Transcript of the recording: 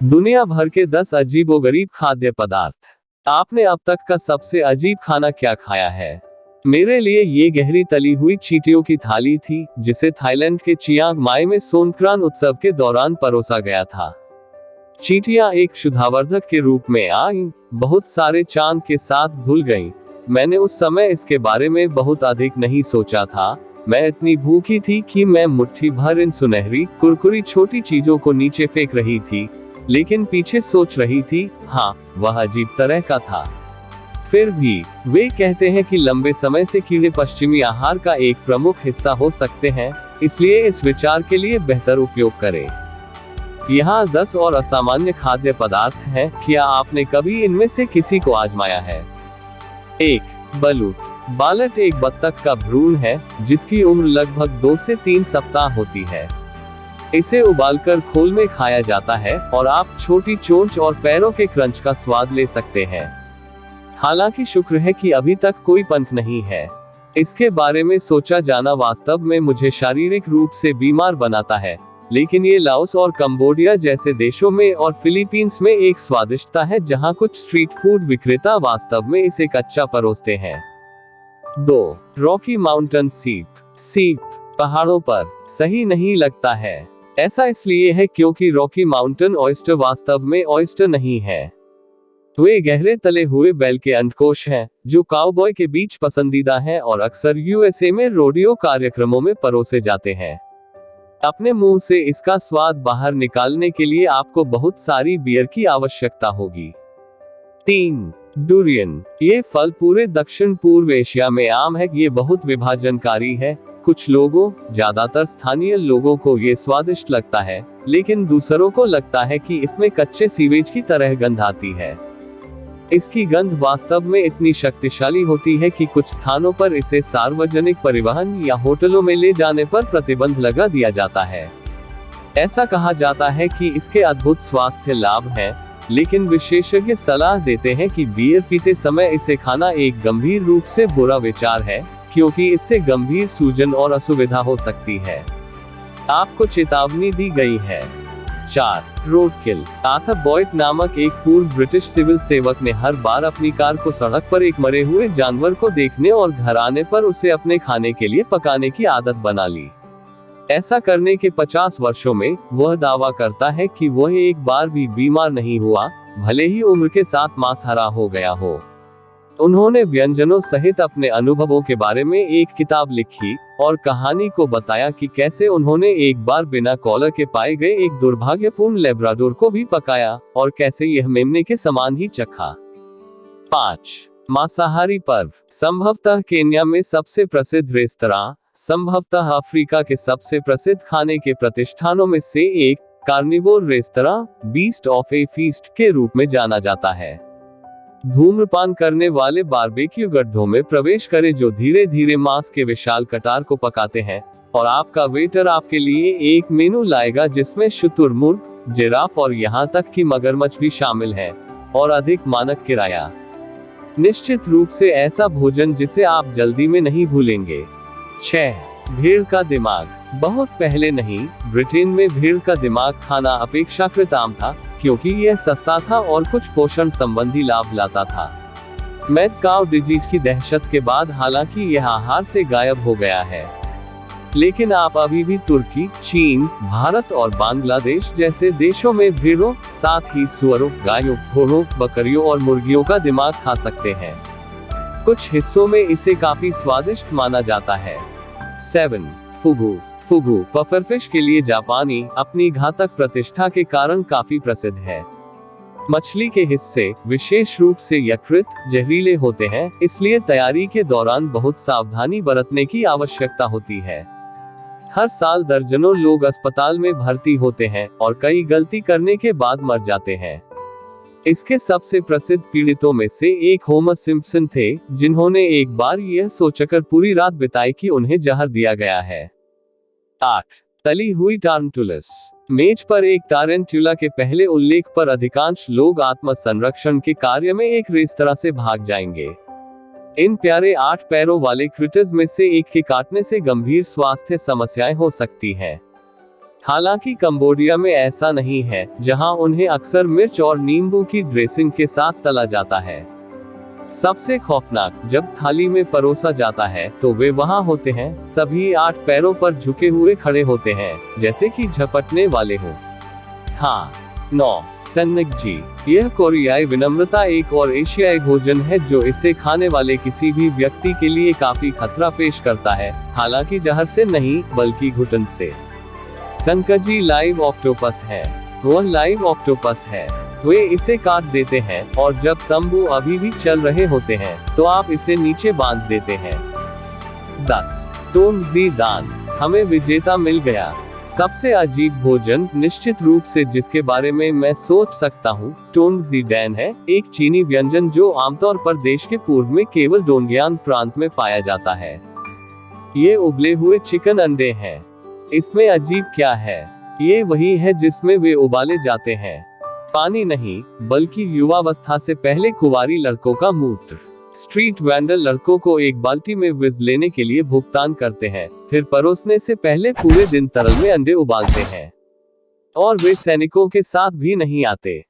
दुनिया भर के 10 अजीबोगरीब खाद्य पदार्थ। आपने अब तक का सबसे अजीब खाना क्या खाया है? मेरे लिए ये गहरी तली हुई चींटियों की थाली थी, जिसे थाईलैंड के चियांग माई में सोनक्रान उत्सव के दौरान परोसा गया था। चींटियां एक शुद्धावर्धक के रूप में आईं, बहुत सारे चांद के साथ धुल गईं। मैंने उस समय इसके बारे में बहुत अधिक नहीं सोचा था। मैं इतनी भूखी थी कि मैं मुट्ठी भर इन सुनहरी कुरकुरी छोटी चीजों को नीचे फेंक रही थी, लेकिन पीछे सोच रही थी, हाँ, वह अजीब तरह का था। फिर भी वे कहते हैं कि लंबे समय से कीड़े पश्चिमी आहार का एक प्रमुख हिस्सा हो सकते हैं, इसलिए इस विचार के लिए बेहतर उपयोग करें। यहाँ 10 और असामान्य खाद्य पदार्थ हैं। क्या आपने कभी इनमें से किसी को आजमाया है? 1. बलूत। बालट एक बत्तख का भ्रूण है, जिसकी उम्र लगभग 2 से 3 सप्ताह होती है। इसे उबालकर खोल में खाया जाता है और आप छोटी चोंच और पैरों के क्रंच का स्वाद ले सकते हैं। हालांकि शुक्र है कि अभी तक कोई पंख नहीं है। इसके बारे में सोचा जाना वास्तव में मुझे शारीरिक रूप से बीमार बनाता है, लेकिन ये लाओस और कंबोडिया जैसे देशों में और फिलीपींस में एक स्वादिष्टता है जहां कुछ स्ट्रीट फूड विक्रेता वास्तव में इसे कच्चा परोसते हैं। 2. रॉकी माउंटेन सीप। सीप पहाड़ों पर सही नहीं लगता है। ऐसा इसलिए है क्योंकि रॉकी माउंटेन ऑयस्टर वास्तव में ऑयस्टर नहीं है। वे गहरे तले हुए बैल के अंडकोश हैं, जो काउबॉय के बीच पसंदीदा हैं और अक्सर यूएसए में रोडियो कार्यक्रमों में परोसे जाते हैं। अपने मुंह से इसका स्वाद बाहर निकालने के लिए आपको बहुत सारी बियर की आवश्यकता होगी। 3. डुरियन। ये फल पूरे दक्षिण पूर्व एशिया में आम है। ये बहुत विभाजनकारी है। कुछ लोगों, ज्यादातर स्थानीय लोगों को ये स्वादिष्ट लगता है, लेकिन दूसरों को लगता है कि इसमें कच्चे सीवेज की तरह गंध आती है। इसकी गंध वास्तव में इतनी शक्तिशाली होती है कि कुछ स्थानों पर इसे सार्वजनिक परिवहन या होटलों में ले जाने पर प्रतिबंध लगा दिया जाता है। ऐसा कहा जाता है कि इसके अद्भुत स्वास्थ्य लाभ हैं, लेकिन विशेषज्ञ सलाह देते हैं कि बियर पीते समय इसे खाना एक गंभीर रूप से बुरा विचार है, क्योंकि इससे गंभीर सूजन और असुविधा हो सकती है। आपको चेतावनी दी गई है। 4. रोडकिल। आर्थर बॉयड नामक एक पूर्व ब्रिटिश सिविल सेवक ने हर बार अपनी कार को सड़क पर एक मरे हुए जानवर को देखने और घर आने पर उसे अपने खाने के लिए पकाने की आदत बना ली। ऐसा करने के 50 वर्षों में वह दावा करता है कि वह एक बार भी बीमार नहीं हुआ, भले ही उम्र के साथ मांसहरा हो गया हो। उन्होंने व्यंजनों सहित अपने अनुभवों के बारे में एक किताब लिखी और कहानी को बताया कि कैसे उन्होंने एक बार बिना कॉलर के पाए गए एक दुर्भाग्यपूर्ण लेब्राडोर को भी पकाया और कैसे यह मेमने के समान ही चखा। 5. मांसाहारी पर्व। संभवतः केन्या में सबसे प्रसिद्ध रेस्तरां, संभवतः अफ्रीका के सबसे प्रसिद्ध खाने के प्रतिष्ठानों में से एक, carnivore restaurant, beast of A feast के रूप में जाना जाता है। धूम्रपान करने वाले बारबेक्यू गड्ढों में प्रवेश करें जो धीरे धीरे मांस के विशाल कटार को पकाते हैं, और आपका वेटर आपके लिए एक मेनू लाएगा जिसमें शुतुरमुर्ग, जिराफ और यहाँ तक कि मगरमच्छ भी शामिल है, और अधिक मानक किराया। निश्चित रूप से ऐसा भोजन जिसे आप जल्दी में नहीं भूलेंगे। 6. भेड़ का दिमाग। बहुत पहले नहीं, ब्रिटेन में भेड़ का दिमाग खाना अपेक्षाकृत आम था, क्योंकि यह सस्ता था और कुछ पोषण संबंधी लाभ लाता था। मैड काउ डिजीज की दहशत के बाद हालांकि यह आहार से गायब हो गया है, लेकिन आप अभी भी तुर्की, चीन, भारत और बांग्लादेश जैसे देशों में भेड़ों, साथ ही सुअरों, गायों, घोड़ों, बकरियों और मुर्गियों का दिमाग खा सकते हैं। कुछ हिस्सों में इसे काफी स्वादिष्ट माना जाता है। 7. फुगु। फुगु पफरफिश के लिए जापानी अपनी घातक प्रतिष्ठा के कारण काफी प्रसिद्ध है। मछली के हिस्से, विशेष रूप से यकृत, जहरीले होते हैं, इसलिए तैयारी के दौरान बहुत सावधानी बरतने की आवश्यकता होती है। हर साल दर्जनों लोग अस्पताल में भर्ती होते हैं और कई गलती करने के बाद मर जाते हैं। इसके सबसे प्रसिद्ध पीड़ितों में से एक होमर सिम्पसन थे, जिन्होंने एक बार यह सोचकर पूरी रात बिताई कि उन्हें जहर दिया गया है। 8. तली हुई टारंटुलस। मेज पर एक टारंटुला के पहले उल्लेख पर अधिकांश लोग आत्म संरक्षण के कार्य में एक रेस्तरां से भाग जाएंगे। इन प्यारे 8 पैरों वाले क्रिटर्स में से एक के काटने से गंभीर स्वास्थ्य समस्याएं हो सकती हैं। हालांकि कंबोडिया में ऐसा नहीं है, जहां उन्हें अक्सर मिर्च और नींबू की ड्रेसिंग के साथ तला जाता है। सबसे खौफनाक, जब थाली में परोसा जाता है तो वे वहां होते हैं, सभी 8 पैरों पर झुके हुए खड़े होते हैं, जैसे कि झपटने वाले हों। हाँ। 9. सन्नगजी। यह कोरियाई विनम्रता एक और एशियाई भोजन है जो इसे खाने वाले किसी भी व्यक्ति के लिए काफी खतरा पेश करता है, हालांकि जहर से नहीं, बल्कि घुटन से। सन्नगजी लाइव ऑक्टोपस है। वह लाइव ऑक्टोपस है। वे इसे काट देते हैं, और जब तंबू अभी भी चल रहे होते हैं, तो आप इसे नीचे बांध देते हैं। 10. टोनजी दान। हमें विजेता मिल गया। सबसे अजीब भोजन, निश्चित रूप से जिसके बारे में मैं सोच सकता हूँ, टोनजी डैन है, एक चीनी व्यंजन जो आमतौर पर देश के पूर्व में केवल डोंगयान प्रांत में पाया जाता है। ये उबले हुए चिकन अंडे हैं। इसमें अजीब क्या है? ये वही है जिसमें वे उबाले जाते हैं। पानी नहीं, बल्कि युवावस्था से पहले कुंवारी लड़कों का मूत्र। स्ट्रीट वैंडल लड़कों को एक बाल्टी में विज लेने के लिए भुगतान करते हैं, फिर परोसने से पहले पूरे दिन तरल में अंडे उबालते हैं। और वे सैनिकों के साथ भी नहीं आते।